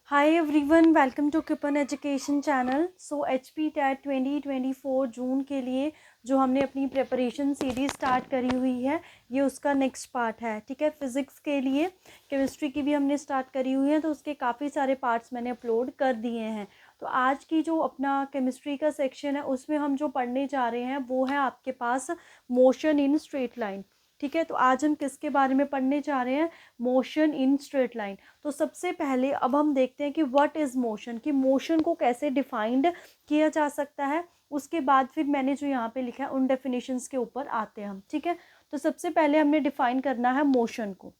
Hi everyone, welcome to Kripan education channel. So HP TET 2024 जून के लिए जो हमने अपनी प्रिपरेशन सीरीज स्टार्ट करी हुई है, ये उसका नेक्स्ट पार्ट है। ठीक है, फिज़िक्स के लिए केमिस्ट्री की भी हमने स्टार्ट करी हुई है, तो उसके काफ़ी सारे पार्ट्स मैंने अपलोड कर दिए हैं। तो आज की जो अपना केमिस्ट्री का सेक्शन है, उसमें हम जो पढ़ने जा रहे हैं वो है आपके पास मोशन इन स्ट्रेट लाइन। ठीक है, तो आज हम किसके बारे में पढ़ने जा रहे हैं? Motion in straight line. तो सबसे पहले अब हम देखते हैं कि व्हाट इज़ मोशन, कि मोशन को कैसे डिफाइंड किया जा सकता है। उसके बाद फिर मैंने जो यहाँ पे लिखा है उन डेफिनेशंस के ऊपर आते हैं हम। ठीक है, तो सबसे पहले हमने डिफाइन करना है मोशन को।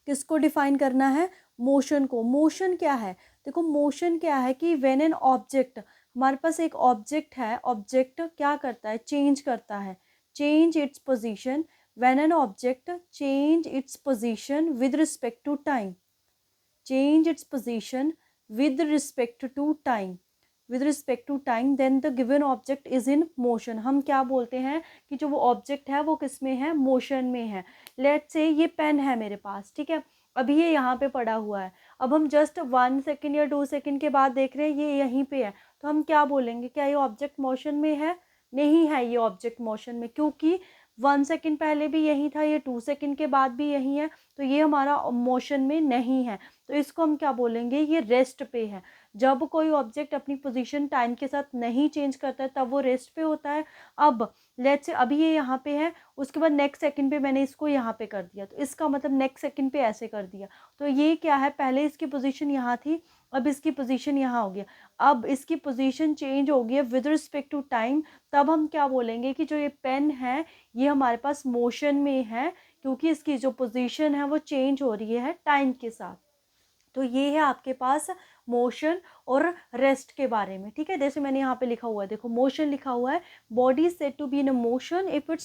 किसको डिफाइन करना है? मोशन को। मोशन क्या है? देखो, मोशन क्या है कि व्हेन एन ऑब्जेक्ट, हमारे पास एक ऑब्जेक्ट है, ऑब्जेक्ट क्या करता है? चेंज करता है, change its position. When an object change its position with respect to time, change its position with respect to time, with respect to time, then the given object is in motion। हम क्या बोलते हैं कि जो वो object है वो किस में है? मोशन में है। लेट्स से ये पेन है मेरे पास, ठीक है, अभी ये यहाँ पे पड़ा हुआ है। अब हम जस्ट 1 सेकेंड या 2 सेकेंड के बाद देख रहे हैं ये यहीं पे है, तो हम क्या बोलेंगे? क्या ये ऑब्जेक्ट मोशन में है? नहीं है ये ऑब्जेक्ट मोशन में, क्योंकि 1 सेकेंड पहले भी यही था, ये 2 सेकेंड के बाद भी यही है, तो ये हमारा मोशन में नहीं है। तो इसको हम क्या बोलेंगे? ये रेस्ट पे है। जब कोई ऑब्जेक्ट अपनी पोजीशन टाइम के साथ नहीं चेंज करता है तब वो रेस्ट पे होता है। अब लेट्स से अभी ये यहाँ पे है, उसके बाद नेक्स्ट सेकंड पे मैंने इसको यहाँ पे कर दिया, तो इसका मतलब नेक्स्ट सेकंड पे ऐसे कर दिया। तो ये क्या है? पहले इसकी पोजीशन यहाँ थी, अब इसकी पोजीशन यहाँ हो गया। अब इसकी पोजीशन चेंज हो गई है विद रिस्पेक्ट टू टाइम, तब हम क्या बोलेंगे कि जो ये पेन है ये हमारे पास मोशन में है, क्योंकि इसकी जो पोजीशन है वो चेंज हो रही है टाइम के साथ। तो ये है आपके पास मोशन और रेस्ट के बारे में। ठीक है, जैसे मैंने यहाँ पे लिखा हुआ है, देखो मोशन लिखा हुआ है, body is said to be in a motion if it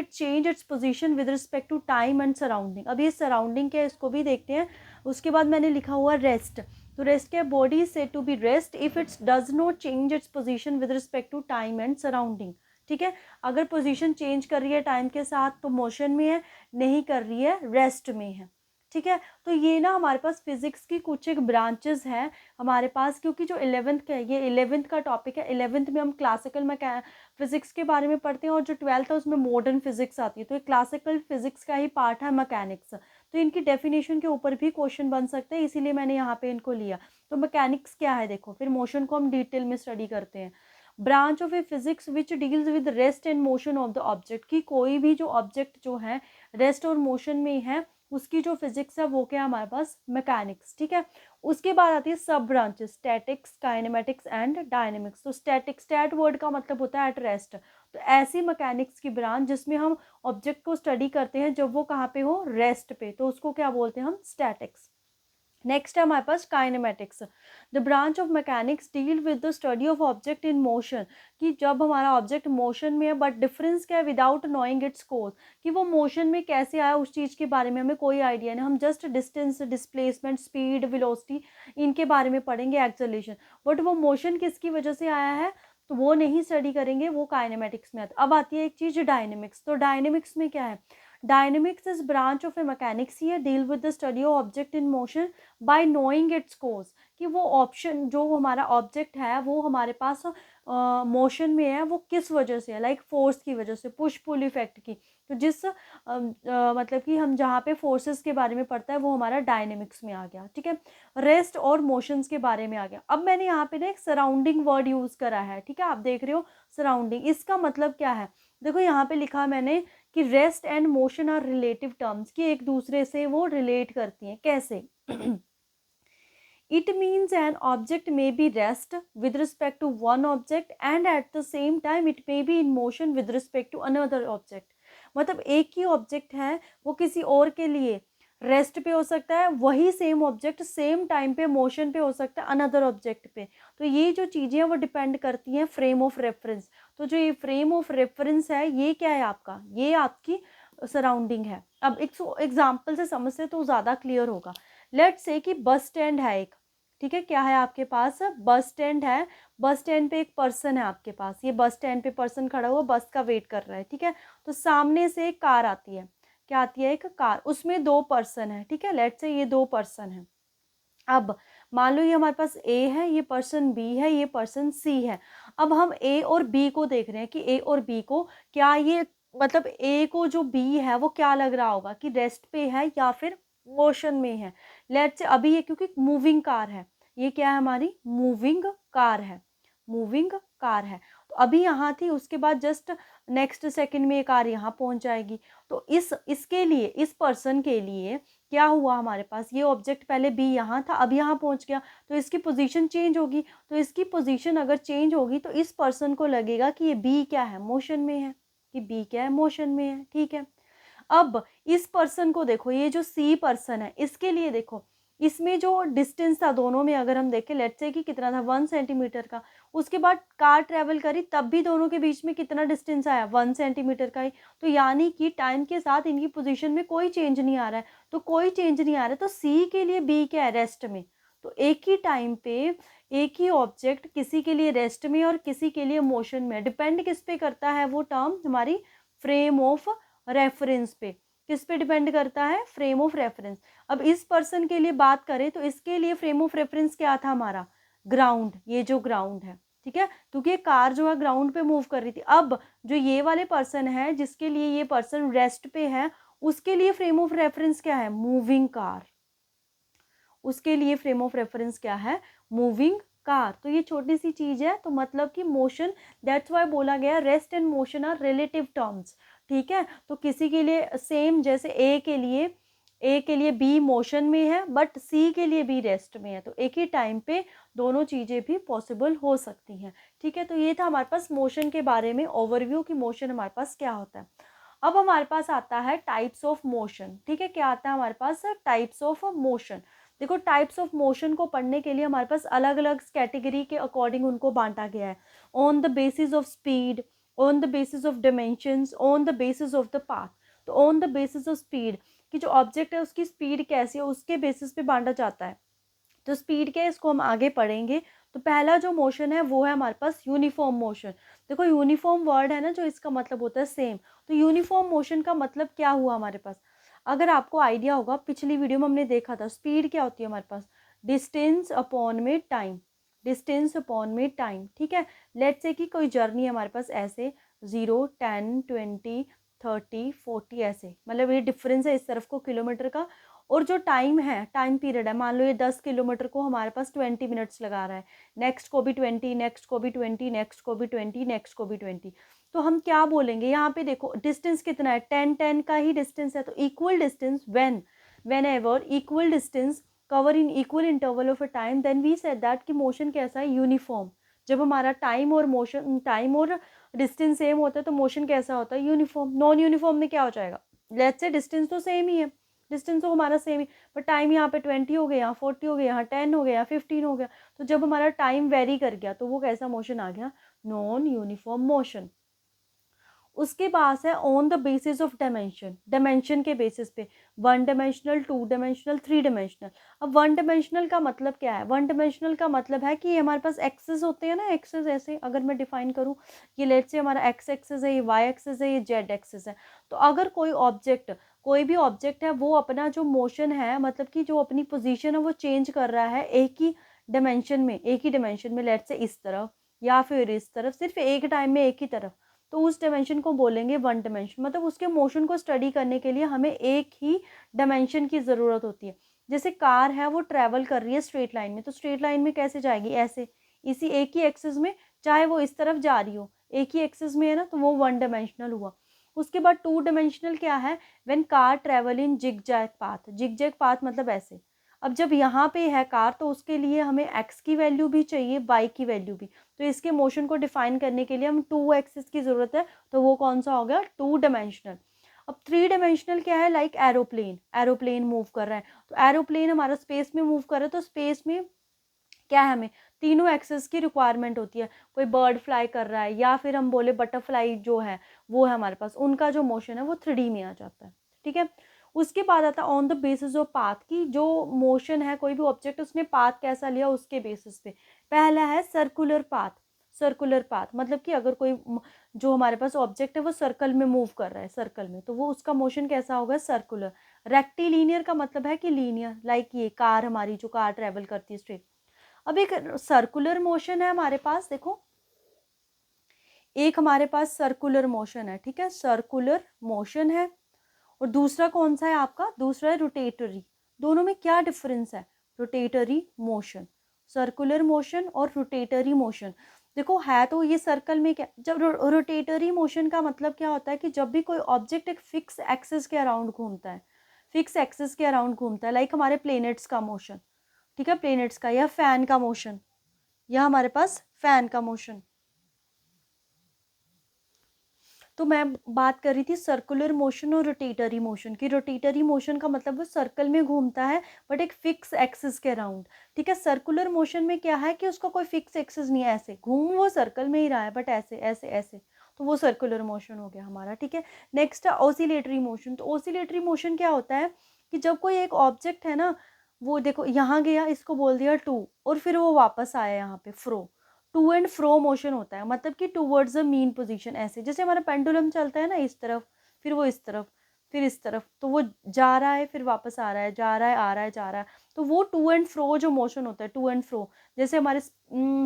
change its position with respect to time and surrounding. अब ये सराउंडिंग क्या है इसको भी देखते हैं। उसके बाद मैंने लिखा हुआ रेस्ट, तो रेस्ट क्या है? Body is said to be rest if it's does not change its position with respect to time and surrounding. ठीक है, अगर पोजीशन चेंज कर रही है टाइम के साथ तो मोशन में है, नहीं कर रही है रेस्ट में है। ठीक है, तो ये ना हमारे पास फिजिक्स की कुछ एक ब्रांचेस हैं हमारे पास, क्योंकि जो 11th का है, ये 11th का टॉपिक है। 11th में हम क्लासिकल फिजिक्स के बारे में पढ़ते हैं, और जो 12th है उसमें मॉडर्न फिजिक्स आती है, तो ये क्लासिकल फिजिक्स का ही पार्ट है मैकेनिक्स। तो इनकी डेफिनेशन के ऊपर भी क्वेश्चन बन सकते हैं, इसीलिए मैंने यहाँ पे इनको लिया। तो मैकेनिक्स क्या है देखो, फिर मोशन को हम डिटेल में स्टडी करते हैं। Branch of A physics which deals with rest and motion of the object, की कोई भी जो ऑब्जेक्ट जो है रेस्ट और मोशन में है, उसकी जो फिजिक्स है वो क्या है हमारे पास? मैकेनिक्स। ठीक है, उसके बाद आती है सब branches, statics, kinematics and dynamics. तो स्टैटिक, स्टैट वर्ड का मतलब होता है एट रेस्ट। तो ऐसी मैकेनिक्स की ब्रांच जिसमें हम ऑब्जेक्ट को स्टडी करते हैं जब वो कहाँ पे हो? रेस्ट पे, तो उसको क्या बोलते हैं हम? स्टैटिक्स। नेक्स्ट है हमारे पास kinematics, the branch of mechanics deal with the study of object in motion, कि जब हमारा ऑब्जेक्ट मोशन में है, बट डिफरेंस क्या है? विदाउट नोइंग इट्स कोर्स, कि वो मोशन में कैसे आया उस चीज़ के बारे में हमें कोई आइडिया नहीं, हम just distance, displacement, speed, velocity, इनके बारे में पढ़ेंगे, एक्सेलरेशन, बट वो मोशन किसकी वजह से आया है तो वो नहीं स्टडी करेंगे, वो काइनेमेटिक्स में आता है। अब आती है एक चीज़ डायनेमिक्स, तो डायनेमिक्स में क्या है? Dynamics is branch of a mechanics here deal with the study of object in motion by knowing its course, कि वो ऑप्शन जो हमारा ऑब्जेक्ट है वो हमारे पास मोशन में है, वो किस वजह से है? लाइक फोर्स की वजह से, पुश पुल इफेक्ट की। तो जिस मतलब कि हम जहाँ पे फोर्सेस के बारे में पढ़ता है वो हमारा डायनेमिक्स में आ गया। ठीक है, रेस्ट और मोशंस के बारे में आ गया। अब मैंने यहाँ पे ना एक सराउंडिंग वर्ड यूज़ करा है। ठीक है, आप देख रहे हो सराउंडिंग, इसका मतलब क्या है? देखो यहाँ पे लिखा मैंने कि rest and motion are relative terms, कि एक दूसरे से वो रिलेट करती हैं। कैसे? It means an object may be rest with respect to one object and at the same time it may be in motion with respect to another object। मतलब एक ही ऑब्जेक्ट है, वो किसी और के लिए रेस्ट पे हो सकता है, वही सेम ऑब्जेक्ट सेम टाइम पे मोशन पे हो सकता है अनदर ऑब्जेक्ट पे। तो ये जो चीज़ें हैं वो डिपेंड करती हैं फ्रेम ऑफ रेफरेंस। तो जो ये फ्रेम ऑफ रेफरेंस है ये क्या है आपका? ये आपकी सराउंडिंग है। अब एक एग्जाम्पल से समझते तो ज़्यादा क्लियर होगा। लेट्स से कि बस स्टैंड है एक, ठीक है, क्या है आपके पास? बस स्टैंड है। बस स्टैंड पे एक पर्सन है आपके पास, ये बस स्टैंड पे पर्सन खड़ा हुआ बस का वेट कर रहा है। ठीक है, तो सामने से एक कार आती है, क्या आती है? एक कार, उसमें 2 पर्सन है। ठीक है, लेट्स से ये 2 पर्सन है। अब मान लो ये हमारे पास ए है, ये पर्सन बी है, ये पर्सन सी है। अब हम ए और बी को देख रहे हैं कि ए और बी को क्या ये मतलब ए को जो बी है वो क्या लग रहा होगा कि रेस्ट पे है या फिर मोशन में है। लेट्स से अभी ये क्योंकि मूविंग कार है, ये क्या है हमारी मूविंग कार है, मूविंग कार है। तो अभी यहाँ थी, उसके बाद जस्ट नेक्स्ट सेकंड में ये कार यहाँ पहुँच जाएगी। तो इसके लिए इस पर्सन के लिए क्या हुआ, हमारे पास ये ऑब्जेक्ट पहले बी यहाँ था, अब यहाँ पहुँच गया, तो इसकी पोजीशन चेंज होगी। तो इसकी पोजीशन अगर चेंज होगी तो इस पर्सन को लगेगा कि ये बी क्या है, मोशन में है, कि बी क्या है, मोशन में है। ठीक है, अब इस पर्सन को देखो, ये जो सी पर्सन है इसके लिए देखो, इसमें जो डिस्टेंस था दोनों में अगर हम देखें, लेट्स से कि कितना था 1 सेंटीमीटर का। उसके बाद कार ट्रेवल करी तब भी दोनों के बीच में कितना डिस्टेंस आया, 1 सेंटीमीटर का ही। तो यानी कि टाइम के साथ इनकी पोजीशन में कोई चेंज नहीं आ रहा है। तो कोई चेंज नहीं आ रहा है तो सी के लिए बी क्या है, रेस्ट में। तो एक ही टाइम पे एक ही ऑब्जेक्ट किसी के लिए रेस्ट में और किसी के लिए मोशन में, डिपेंड किस पे करता है वो टर्म, हमारी फ्रेम ऑफ रेफरेंस पे। किस पे डिपेंड करता है, फ्रेम ऑफ रेफरेंस। अब इस पर्सन के लिए बात करें तो इसके लिए फ्रेम ऑफ रेफरेंस क्या था हमारा, ग्राउंड, ये जो ग्राउंड है। ठीक है, क्योंकि ये कार जो है ग्राउंड पे मूव कर रही थी। अब जो ये वाले पर्सन है जिसके लिए ये पर्सन रेस्ट पे है, उसके लिए फ्रेम ऑफ रेफरेंस क्या है, मूविंग कार। उसके लिए फ्रेम ऑफ रेफरेंस क्या है, मूविंग कार। तो ये छोटी सी चीज है, तो मतलब कि मोशन, दैट्स वाई बोला गया rest and motion are relative terms. ठीक है, तो किसी के लिए सेम, जैसे ए के लिए बी मोशन में है बट सी के लिए बी रेस्ट में है, तो एक ही टाइम पे दोनों चीज़ें भी पॉसिबल हो सकती हैं। ठीक है, तो ये था हमारे पास मोशन के बारे में ओवरव्यू कि मोशन हमारे पास क्या होता है। अब हमारे पास आता है टाइप्स ऑफ मोशन। ठीक है, क्या आता है हमारे पास, टाइप्स ऑफ मोशन। देखो, टाइप्स ऑफ मोशन को पढ़ने के लिए हमारे पास अलग अलग कैटेगरी के अकॉर्डिंग उनको बांटा गया है, on the basis of speed, on the basis of dimensions, on the basis of the path. तो on the basis of speed, कि जो ऑब्जेक्ट है उसकी स्पीड कैसी है उसके बेसिस पे बांटा जाता है। तो स्पीड क्या है इसको हम आगे पढ़ेंगे। तो पहला जो मोशन है वो है हमारे पास यूनिफॉर्म मोशन। देखो, यूनिफॉर्म वर्ड है ना, जो इसका मतलब होता है सेम। तो यूनिफॉर्म मोशन का मतलब क्या हुआ हमारे पास, अगर आपको आइडिया होगा, पिछली वीडियो में हमने देखा था स्पीड क्या होती है हमारे पास, डिस्टेंस अपॉन में टाइम, डिस्टेंस अपॉन में टाइम। ठीक है, लेट्स से कि कोई जर्नी है हमारे पास ऐसे 0, 10, 20, 30, 40 ऐसे, मतलब ये डिफरेंस है इस तरफ को किलोमीटर का। और जो टाइम है, टाइम पीरियड है, मान लो ये 10 किलोमीटर को हमारे पास 20 मिनट्स लगा रहा है, नेक्स्ट को भी 20, नेक्स्ट को भी 20, नेक्स्ट को भी 20, नेक्स्ट को भी 20। तो हम क्या बोलेंगे यहाँ पे, देखो डिस्टेंस कितना है, 10 का ही डिस्टेंस है। तो equal distance whenever equal distance cover in equal interval of a time, then we said that कि मोशन कैसा है, यूनिफॉर्म। जब हमारा टाइम और मोशन, टाइम और डिस्टेंस सेम होता है तो मोशन कैसा होता है, यूनिफॉर्म। नॉन यूनिफॉर्म में क्या हो जाएगा, लेट्स से डिस्टेंस तो सेम ही है, डिस्टेंस तो हमारा सेम ही, पर टाइम यहाँ पे 20 हो गया, यहाँ 40 हो गया, यहाँ 10 हो गया, यहाँ 15 हो गया। तो जब हमारा टाइम वेरी कर गया तो वो कैसा मोशन आ गया, नॉन यूनिफॉर्म मोशन। उसके पास है on the basis of dimension, dimension के बेसिस पे, 1 डायमेंशनल, 2 डायमेंशनल, 3 डायमेंशनल। अब 1 डायमेंशनल का मतलब क्या है, 1 डायमेंशनल का मतलब है कि ये हमारे पास एक्सेस होते हैं ना, एक्सेस ऐसे अगर मैं डिफाइन करूँ, ये लेट्स से हमारा एक्स एक्सेस है, ये वाई एक्सेस है, ये जेड एक्सेस है। तो अगर कोई भी ऑब्जेक्ट है वो अपना जो मोशन है, मतलब कि जो अपनी पोजीशन है वो चेंज कर रहा है एक ही डायमेंशन में, लेट्स से इस तरफ या फिर इस तरफ, सिर्फ एक टाइम में एक ही तरफ, तो उस डायमेंशन को बोलेंगे 1 डायमेंशन। मतलब उसके मोशन को स्टडी करने के लिए हमें एक ही डायमेंशन की ज़रूरत होती है। जैसे कार है वो ट्रैवल कर रही है स्ट्रेट लाइन में, तो स्ट्रेट लाइन में कैसे जाएगी, ऐसे, इसी एक ही एक्सिस में, चाहे वो इस तरफ जा रही हो, एक ही एक्सिस में है ना, तो वो 1 डायमेंशनल हुआ। उसके बाद 2 डायमेंशनल क्या है, when car travel in zigzag path, zigzag path मतलब ऐसे। अब जब यहाँ पे है कार तो उसके लिए हमें एक्स की वैल्यू भी चाहिए, वाई की वैल्यू भी। तो इसके मोशन को डिफाइन करने के लिए हम 2 एक्सिस की ज़रूरत है, तो वो कौन सा हो गया, 2 डायमेंशनल। अब 3 डायमेंशनल क्या है, लाइक एरोप्लेन, एरोप्लेन मूव कर रहा है, तो एरोप्लेन हमारा स्पेस में मूव कर रहा है, तो स्पेस में क्या है, हमें तीनों एक्सेस की रिक्वायरमेंट होती है। कोई बर्ड फ्लाई कर रहा है या फिर हम बोले बटरफ्लाई जो है वो है हमारे पास, उनका जो मोशन है वो 3D में आ जाता है। ठीक है, उसके बाद आता है on the basis of path, की जो मोशन है कोई भी ऑब्जेक्ट उसने पाथ कैसा लिया उसके बेसिस पे। पहला है सर्कुलर पाथ, सर्कुलर पाथ मतलब कि अगर कोई जो हमारे पास ऑब्जेक्ट है वो सर्कल में मूव कर रहा है, सर्कल में, तो वो उसका मोशन कैसा होगा, सर्कुलर। रेक्टिलीनियर का मतलब है कि लीनियर, लाइक ये कार, हमारी जो कार ट्रेवल करती है स्ट्रेट। अब एक सर्कुलर मोशन है हमारे पास, देखो एक हमारे पास सर्कुलर मोशन है, ठीक है, सर्कुलर मोशन है। और दूसरा कौन सा है आपका, दूसरा है रोटेटरी। दोनों में क्या डिफरेंस है, रोटेटरी मोशन, सर्कुलर मोशन और रोटेटरी मोशन। देखो है तो ये सर्कल में क्या, जब रोटेटरी मोशन का मतलब क्या होता है कि जब भी कोई ऑब्जेक्ट एक फिक्स एक्सिस के अराउंड घूमता है, फिक्स एक्सिस के अराउंड घूमता है, लाइक हमारे प्लेनेट्स का मोशन, ठीक है, प्लेनेट्स का, या फैन का मोशन, या हमारे पास फैन का मोशन। तो मैं बात कर रही थी सर्कुलर मोशन और रोटेटरी मोशन की। रोटेटरी मोशन का मतलब वो सर्कल में घूमता है बट एक फिक्स एक्सिस के अराउंड, ठीक है। सर्कुलर मोशन में क्या है कि उसका कोई फिक्स एक्सिस नहीं है, ऐसे घूम वो सर्कल में ही रहा है बट ऐसे ऐसे ऐसे, तो वो सर्कुलर मोशन हो गया हमारा, ठीक है। नेक्स्ट है ऑसिलेटरी मोशन। तो ऑसिलेटरी मोशन क्या होता है कि जब कोई एक ऑब्जेक्ट है ना, वो देखो यहाँ गया, इसको बोल दिया टू, और फिर वो वापस आया यहाँ पे फ्रो, टू एंड फ्रो मोशन होता है, मतलब कि टूवर्ड्स द मीन पोजीशन, ऐसे जैसे हमारा पेंडुलम चलता है ना, इस तरफ फिर वो इस तरफ फिर इस तरफ, तो वो जा रहा है फिर वापस आ रहा है, जा रहा है आ रहा है जा रहा है, तो वो टू एंड फ्रो जो मोशन होता है, टू एंड फ्रो। जैसे हमारे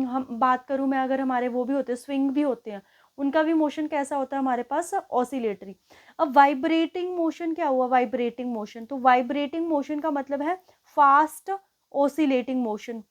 हम बात करूँ मैं, अगर हमारे वो भी होते हैं, स्विंग भी होते हैं, उनका भी मोशन कैसा होता है हमारे पास, ऑसिलेटरी। अब वाइब्रेटिंग मोशन क्या हुआ, वाइब्रेटिंग मोशन, तो वाइब्रेटिंग मोशन का मतलब है फास्ट ऑसिलेटिंग मोशन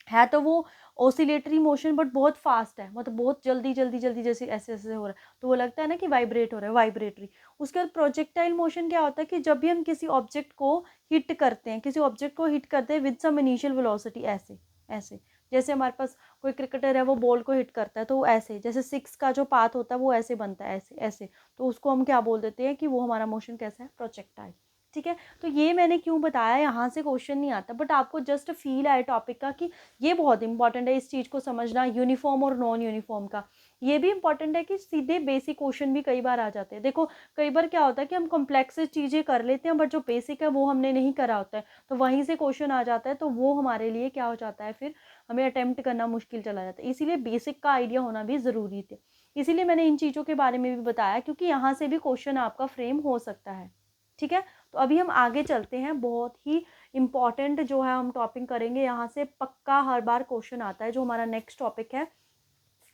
है, तो वो ऑसिलेटरी मोशन बट बहुत फास्ट है, मतलब बहुत जल्दी जल्दी जल्दी जैसे ऐसे ऐसे हो रहा है, तो वो लगता है ना कि वाइब्रेट हो रहा है, वाइब्रेटरी। उसके बाद प्रोजेक्टाइल मोशन क्या होता है कि जब भी हम किसी ऑब्जेक्ट को हिट करते हैं, किसी ऑब्जेक्ट को हिट करते हैं विद सम इनिशियल वेलोसिटी, ऐसे ऐसे, जैसे हमारे पास कोई क्रिकेटर है वो बॉल को हिट करता है, तो वो ऐसे, जैसे सिक्स का जो पाथ होता है वो ऐसे बनता है, ऐसे ऐसे, तो उसको हम क्या बोल देते हैं कि वो हमारा मोशन कैसा है, प्रोजेक्टाइल, ठीक है। तो ये मैंने क्यों बताया, यहाँ से क्वेश्चन नहीं आता बट आपको जस्ट फील आए टॉपिक का कि ये बहुत इंपॉर्टेंट है, इस चीज़ को समझना, यूनिफॉर्म और नॉन यूनिफॉर्म का। ये भी इंपॉर्टेंट है कि सीधे बेसिक क्वेश्चन भी कई बार आ जाते हैं। देखो कई बार क्या होता है कि हम कॉम्प्लेक्स चीज़ें कर लेते हैं बट जो बेसिक है वो हमने नहीं करा होता है, तो वहीं से क्वेश्चन आ जाता है, तो वो हमारे लिए क्या हो जाता है, फिर हमें अटेम्प्ट करना मुश्किल चला जाता है। इसीलिए बेसिक का आइडिया होना भी ज़रूरी थे, इसीलिए मैंने इन चीज़ों के बारे में भी बताया, क्योंकि यहाँ से भी क्वेश्चन आपका फ्रेम हो सकता है, ठीक है। तो अभी हम आगे चलते हैं, बहुत ही इम्पॉर्टेंट जो है हम टॉपिक करेंगे, यहाँ से पक्का हर बार क्वेश्चन आता है। जो हमारा नेक्स्ट टॉपिक है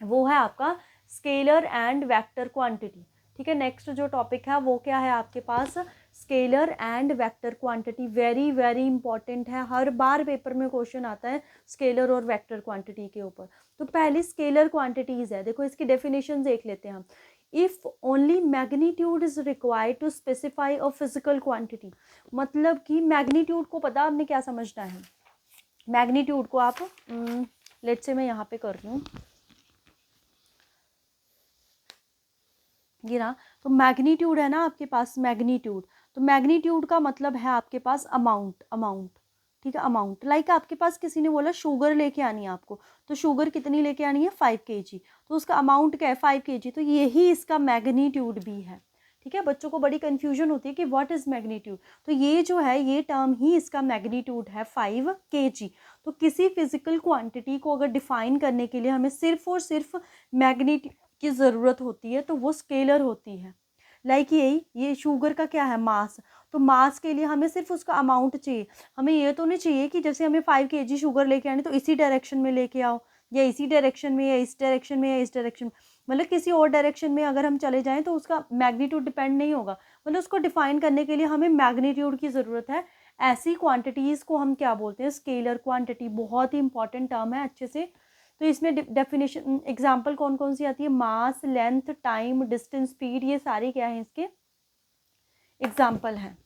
वो है आपका स्केलर एंड वेक्टर क्वांटिटी, ठीक है। नेक्स्ट जो टॉपिक है वो क्या है आपके पास, scalar and vector quantity. Very very important है, हर बार पेपर में क्वेश्चन आता है स्केलर और वेक्टर क्वांटिटी के ऊपर। तो पहली स्केलर क्वांटिटीज है, देखो इसकी डेफिनेशन देख लेते हैं हम। If only magnitude is required to specify a physical quantity, मतलब कि मैग्नीट्यूड को पता आपने क्या समझना है, मैग्नीट्यूड को आप लेट्स से मैं यहाँ पे कर रही हूँ ये ना, तो मैग्नीट्यूड है ना आपके पास, मैग्नीट्यूड, तो मैग्नीट्यूड का मतलब है आपके पास अमाउंट, अमाउंट, ठीक है, अमाउंट। लाइक आपके पास किसी ने बोला शुगर लेके आनी है आपको, तो शुगर कितनी लेके आनी है, 5 kg, तो उसका अमाउंट क्या है, 5 kg, तो यही इसका मैग्नीट्यूड भी है, ठीक है। बच्चों को बड़ी कन्फ्यूजन होती है कि व्हाट इज मैग्नीट्यूड, तो ये जो है ये टर्म ही इसका मैग्नीट्यूड है, 5 kg। तो किसी फिजिकल क्वांटिटी को अगर डिफाइन करने के लिए हमें सिर्फ और सिर्फ मैग्नीट्यूड की ज़रूरत होती है, तो वो स्केलर होती है। लाइक यही, ये शुगर का क्या है, मास, तो मास के लिए हमें सिर्फ उसका अमाउंट चाहिए, हमें ये तो नहीं चाहिए कि जैसे हमें 5 kg शुगर लेके आनी तो इसी डायरेक्शन में लेके आओ, या इसी डायरेक्शन में, या इस डायरेक्शन में, या इस डायरेक्शन में, मतलब किसी और डायरेक्शन में अगर हम चले जाएं तो उसका मैग्नीट्यूड डिपेंड नहीं होगा, मतलब उसको डिफाइन करने के लिए हमें मैग्नीट्यूड की ज़रूरत है। ऐसी क्वांटिटीज़ को हम क्या बोलते हैं, स्केलर क्वांटिटी। बहुत ही इंपॉर्टेंट टर्म है, अच्छे से। तो इसमें डेफिनेशन एग्जांपल कौन कौन सी आती है, मास, लेंथ, टाइम, डिस्टेंस, स्पीड, ये सारे क्या हैं इसके एग्जांपल हैं,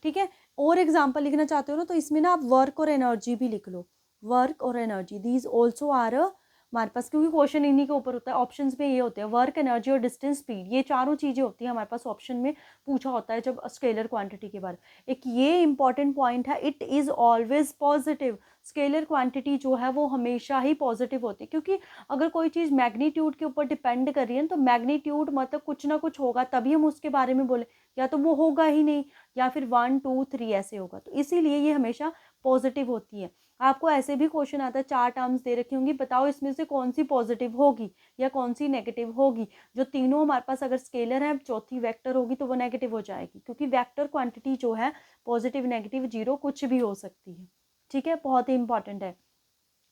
ठीक है। और एग्जांपल लिखना चाहते हो ना, तो इसमें ना आप वर्क और एनर्जी भी लिख लो, वर्क और एनर्जी, दीज ऑल्सो आर हमारे पास, क्योंकि क्वेश्चन इन्हीं के ऊपर होता है, ऑप्शंस में ये होते हैं वर्क, एनर्जी और डिस्टेंस, स्पीड, ये चारों चीज़ें होती हैं हमारे पास ऑप्शन में पूछा होता है जब स्केलर क्वांटिटी के बारे में। एक ये इंपॉर्टेंट पॉइंट है, it is always positive, scalar quantity जो है वो हमेशा ही पॉजिटिव होती है, क्योंकि अगर कोई चीज़ मैग्नीट्यूड के ऊपर डिपेंड कर रही है तो मैग्नीट्यूड मतलब कुछ ना कुछ होगा तभी हम उसके बारे में बोले, या तो वो होगा ही नहीं या फिर 1 2 3 ऐसे होगा, तो इसीलिए ये हमेशा पॉजिटिव होती है। आपको ऐसे भी क्वेश्चन आता है, 4 टर्म्स दे रखी होंगी, बताओ इसमें से कौन सी पॉजिटिव होगी या कौन सी नेगेटिव होगी। जो तीनों हमारे पास अगर स्केलर है, चौथी वेक्टर होगी तो वो नेगेटिव हो जाएगी, क्योंकि वेक्टर क्वांटिटी जो है पॉजिटिव नेगेटिव जीरो कुछ भी हो सकती है। ठीक है, बहुत ही इंपॉर्टेंट है।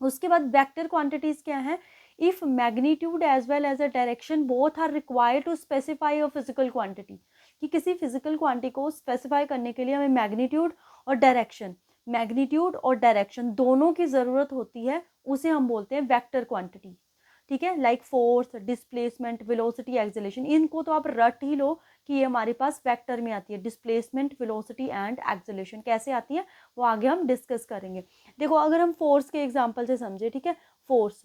उसके बाद वेक्टर क्वांटिटीज क्या है, if magnitude as well as a direction both are required to specify a physical quantity, कि किसी फिजिकल क्वांटिटी को स्पेसिफाई करने के लिए हमें मैग्नीट्यूड और डायरेक्शन, मैग्नीट्यूड और डायरेक्शन दोनों की ज़रूरत होती है, उसे हम बोलते हैं वेक्टर क्वांटिटी। ठीक है, like force, displacement, velocity, acceleration, इनको तो आप रट ही लो कि ये हमारे पास वेक्टर में आती है। डिस्प्लेसमेंट, वेलोसिटी एंड एक्सेलरेशन कैसे आती है वो आगे हम डिस्कस करेंगे। देखो अगर हम फोर्स के एग्जांपल से समझे, ठीक है, फोर्स,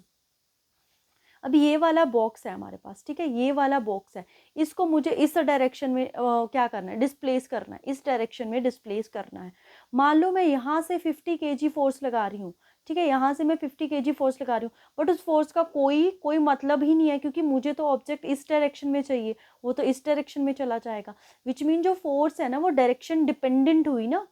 अब ये वाला बॉक्स है हमारे पास, ठीक है, ये वाला बॉक्स है, इसको मुझे इस डायरेक्शन में क्या करना है, डिस्प्लेस करना है, इस डायरेक्शन में डिस्प्लेस करना है। मान लो मैं यहाँ से 50 kg फोर्स लगा रही हूँ, ठीक है, यहाँ से मैं 50 kg फोर्स लगा रही हूँ, बट उस फोर्स का कोई मतलब ही नहीं है, क्योंकि मुझे तो ऑब्जेक्ट इस डायरेक्शन में चाहिए, वो तो इस डायरेक्शन में चला जाएगा। विच मीन जो फोर्स है ना वो डायरेक्शन डिपेंडेंट हुई ना,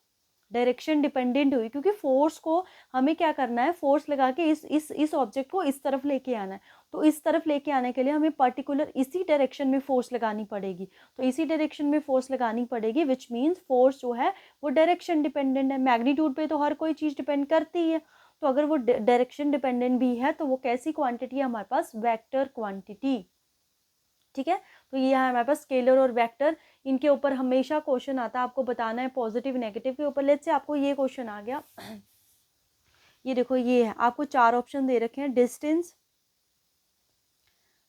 डायरेक्शन डिपेंडेंट हुई, क्योंकि फोर्स को हमें क्या करना है, फोर्स लगा के इस ऑब्जेक्ट को इस तरफ लेके आना है, तो इस तरफ लेके आने के लिए हमें पर्टिकुलर इसी डायरेक्शन में फोर्स लगानी पड़ेगी, तो इसी डायरेक्शन में फोर्स लगानी पड़ेगी, विच मीन्स फोर्स जो है वो डायरेक्शन डिपेंडेंट है। मैग्नीट्यूड पे तो हर कोई चीज़ डिपेंड करती है, तो अगर वो डायरेक्शन डिपेंडेंट भी है तो वो कैसी क्वांटिटी है हमारे पास, वेक्टर क्वांटिटी। ठीक है, तो ये है हमारे पास स्केलर और वेक्टर, इनके ऊपर हमेशा क्वेश्चन आता है, आपको बताना है पॉजिटिव नेगेटिव के ऊपर। लेट्स से आपको ये क्वेश्चन आ गया, ये देखो ये है, आपको 4 ऑप्शन दे रखे हैं, डिस्टेंस,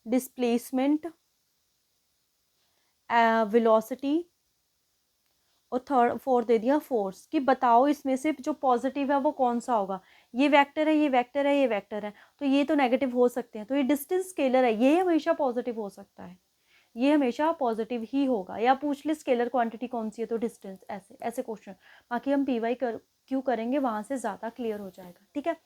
डिस्प्लेसमेंट, वेलोसिटी और थर्ड फोर्थ दे दिया फोर्स, कि बताओ इसमें से जो पॉजिटिव है वो कौन सा होगा। ये वेक्टर है, ये वेक्टर है, ये वेक्टर है, तो ये तो नेगेटिव हो सकते हैं, तो ये डिस्टेंस स्केलर है, ये हमेशा पॉजिटिव हो सकता है, ये हमेशा पॉजिटिव ही होगा। या पूछ ले स्केलर क्वांटिटी कौन सी है तो डिस्टेंस, ऐसे ऐसे क्वेश्चन, बाकी हम पीवाई क्यों करेंगे वहाँ से ज़्यादा क्लियर हो जाएगा। ठीक है,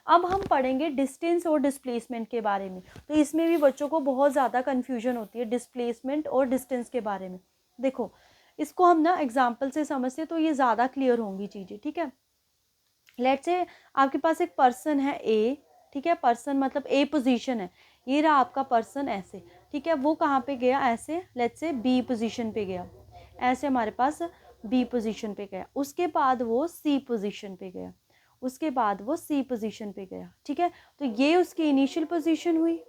अब हम पढ़ेंगे डिस्टेंस और डिस्प्लेसमेंट के बारे में, तो इसमें भी बच्चों को बहुत ज़्यादा कन्फ्यूजन होती है डिस्प्लेसमेंट और डिस्टेंस के बारे में। देखो इसको हम ना एग्जाम्पल से समझते तो ये ज़्यादा क्लियर होंगी चीज़ें। ठीक है, लेट्स से आपके पास एक पर्सन है ए, ठीक है, पर्सन मतलब ए पोजीशन है, ये रहा आपका पर्सन ऐसे, ठीक है, वो कहाँ पे गया ऐसे, लेट्स से बी पोजीशन पे गया, ऐसे हमारे पास बी पोजीशन पे गया, उसके बाद वो सी पोजीशन पे गया, उसके बाद वो सी पोजीशन पे गया। ठीक है, तो ये उसकी इनिशियल पोजीशन हुई,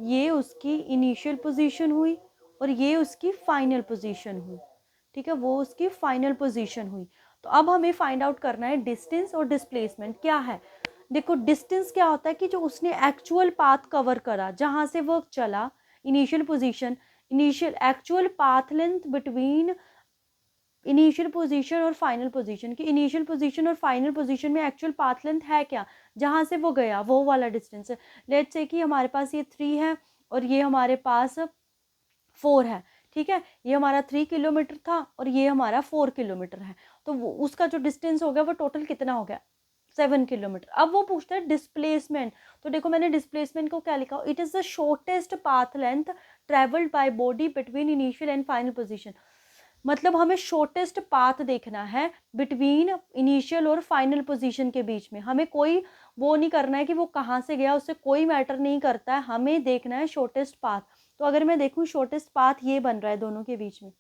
ये उसकी इनिशियल पोजीशन हुई और ये उसकी फाइनल पोजीशन हुई। ठीक है, वो उसकी फाइनल पोजीशन हुई। तो अब हमें फाइंड आउट करना है डिस्टेंस और डिस्प्लेसमेंट क्या है। देखो डिस्टेंस क्या होता है कि जो उसने एक्चुअल पाथ कवर करा, जहाँ से वो चला, initial position, initial actual path length between initial position और फाइनल पोजीशन, की इनिशियल पोजीशन और फाइनल पोजीशन में एक्चुअल पाथ लेंथ है क्या, जहाँ से वो गया वो वाला डिस्टेंस है। लेट्स से कि हमारे पास ये 3 है और ये हमारे पास 4 है। ठीक है, ये हमारा 3 किलोमीटर था और ये हमारा 4 किलोमीटर है, तो वो उसका जो डिस्टेंस हो गया वो टोटल कितना हो गया, 7 किलोमीटर। अब वो पूछता है डिस्प्लेसमेंट, तो देखो मैंने डिस्प्लेसमेंट को क्या लिखा, it is the shortest path length travelled by body between initial and final position. मतलब हमें शॉर्टेस्ट पाथ देखना है बिटवीन इनिशियल और फाइनल पोजीशन के बीच में, हमें कोई वो नहीं करना है कि वो कहाँ से गया, उससे कोई मैटर नहीं करता है, हमें देखना है शॉर्टेस्ट पाथ। तो अगर मैं देखूँ शॉर्टेस्ट पाथ ये बन रहा है दोनों के बीच में,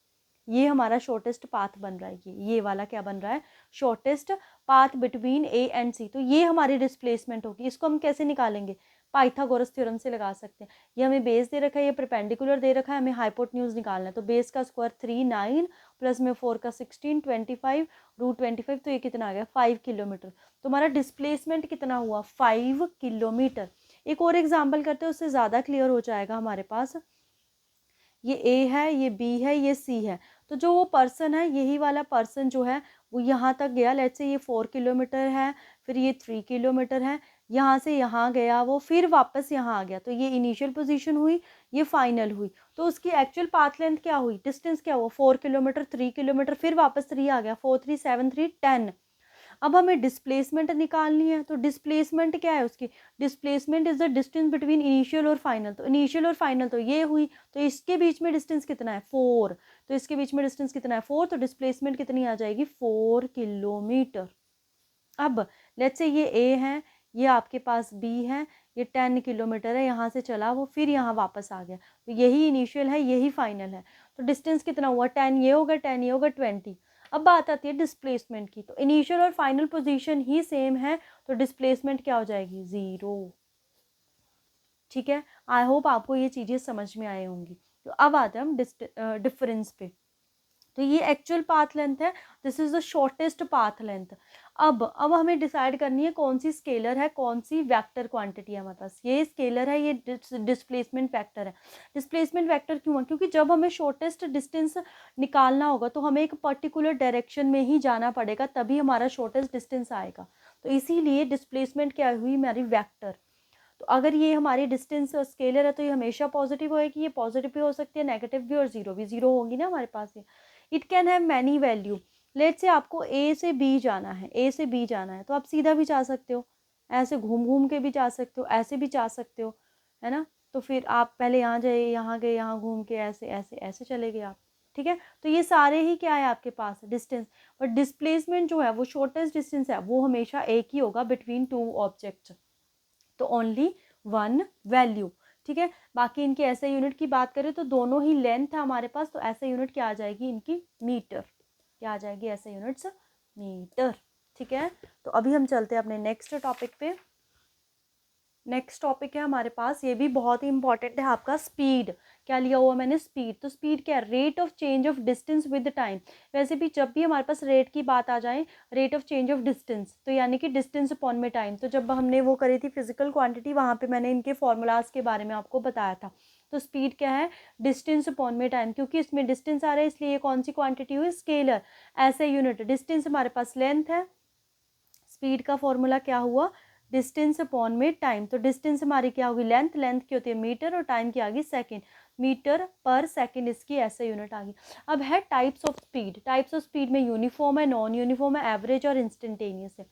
ये हमारा शॉर्टेस्ट पाथ बन रहा है, ये वाला क्या बन रहा है, shortest path between A and C, तो ये हमारी डिस्प्लेसमेंट होगी। इसको हम कैसे निकालेंगे, पाइथागोरस थ्योरम से लगा सकते हैं। ये हमें बेस दे रखा है, ये परपेंडिकुलर दे रखा है, हमें हाइपोटेन्यूज निकालना है, तो बेस का स्क्वायर 3 9 प्लस में 4 का 16 25 रूट 25, तो ये कितना आ गया 5 किलोमीटर। तो हमारा डिस्प्लेसमेंट कितना हुआ 5 किलोमीटर। एक और एग्जाम्पल करते हैं, उससे ज़्यादा क्लियर हो जाएगा हमारे पास। ये ए है, ये बी है, ये सी है, तो जो वो पर्सन है, यही वाला पर्सन जो है वो यहाँ तक गया, लेट्स से ये 4 किलोमीटर है, फिर ये 3 किलोमीटर है, यहाँ से यहाँ गया वो, फिर वापस यहाँ आ गया, तो ये इनिशियल पोजीशन हुई, ये फाइनल हुई, तो उसकी एक्चुअल पाथ लेंथ क्या हुई, डिस्टेंस क्या हुआ 4 किलोमीटर, 3 किलोमीटर, फिर वापस 3 आ गया, 4 3 7 3 10। अब हमें डिस्प्लेसमेंट निकालनी है, तो डिस्प्लेसमेंट क्या है उसकी, displacement is the distance between initial और फाइनल। तो इनिशियल और फाइनल तो ये हुई, तो इसके बीच में डिस्टेंस कितना है 4, तो इसके बीच में डिस्टेंस कितना है 4, तो डिस्प्लेसमेंट कितनी आ जाएगी 4 किलोमीटर। अब लेट्स से ये ए है, ये आपके पास बी है, ये 10 किलोमीटर है, यहाँ से चला वो फिर यहाँ वापस आ गया, तो यही इनिशियल है यही फाइनल है, तो डिस्टेंस कितना हुआ 10 ये होगा 10 ये होगा 20। अब बात आती है डिस्प्लेसमेंट की, तो इनिशियल और फाइनल पोजीशन ही सेम है, तो डिस्प्लेसमेंट क्या हो जाएगी 0। ठीक है, आई होप आपको ये चीज़ें समझ में आए होंगी। तो अब आते हैं हम डिफरेंस पे। तो ये एक्चुअल पाथ लेंथ है, this is the shortest path length. अब हमें डिसाइड करनी है कौन सी स्केलर है कौन सी वेक्टर क्वांटिटी है हमारे पास। ये स्केलर है, ये डिस्प्लेसमेंट वेक्टर है। डिस्प्लेसमेंट वेक्टर क्यों है, क्योंकि जब हमें शॉर्टेस्ट डिस्टेंस निकालना होगा तो हमें एक पर्टिकुलर डायरेक्शन में ही जाना पड़ेगा, तभी हमारा शॉर्टेस्ट डिस्टेंस आएगा। तो इसीलिए डिस्प्लेसमेंट क्या हुई हमारी वेक्टर। तो अगर ये हमारी डिस्टेंस स्केलर है तो ये हमेशा पॉजिटिव होएगी, ये पॉजिटिव भी हो सकती है नेगेटिव भी, और जीरो भी, जीरो होगी ना हमारे पास ये। It can have many value. Let say आपको ए से बी जाना है, ए से बी जाना है तो आप सीधा भी जा सकते हो, ऐसे घूम घूम के भी जा सकते हो, ऐसे भी जा सकते हो, है ना। तो फिर आप पहले यहाँ जाए, यहाँ गए, यहाँ घूम के ऐसे ऐसे ऐसे चले गए आप। ठीक है, तो ये सारे ही क्या है आपके पास डिस्टेंस। बट डिस्प्लेसमेंट जो है वो शॉर्टेस्ट डिस्टेंस है, वो हमेशा एक ही होगा बिटवीन टू ऑब्जेक्ट्स, तो ओनली वन वैल्यू। ठीक है, बाकी इनके ऐसे यूनिट की बात करें तो दोनों ही लेंथ है हमारे पास, तो ऐसे यूनिट क्या आ जाएगी इनकी मीटर, क्या आ जाएगी ऐसे यूनिट्स मीटर। ठीक है, तो अभी हम चलते हैं अपने नेक्स्ट टॉपिक पे। नेक्स्ट टॉपिक है हमारे पास, ये भी बहुत ही इंपॉर्टेंट है आपका, स्पीड। क्या लिया हुआ मैंने स्पीड, तो स्पीड क्या है rate of change of distance with time. वैसे भी जब भी हमारे पास रेट की बात आ जाए, rate of change of distance, तो यानी कि डिस्टेंस अपॉन में टाइम, तो जब हमने वो करी थी फिजिकल क्वांटिटी वहाँ पे मैंने इनके फॉर्मूलाज के बारे में आपको बताया था। तो स्पीड क्या है डिस्टेंस अपॉन में टाइम, क्योंकि इसमें डिस्टेंस आ रहा है इसलिए कौन सी क्वांटिटी हुई स्केलर, ऐसे यूनिट। डिस्टेंस हमारे पास लेंथ है, स्पीड का फॉर्मूला क्या हुआ डिस्टेंस अपॉन में टाइम। तो डिस्टेंस हमारी क्या होगी लेंथ, लेंथ की होती है मीटर और टाइम की आ गई सेकेंड, मीटर पर सेकेंड इसकी ऐसे यूनिट आ गई। अब है types of speed. Types of speed में यूनिफॉर्म है, नॉन यूनिफॉर्म है, एवरेज और इंस्टेंटेनियस है।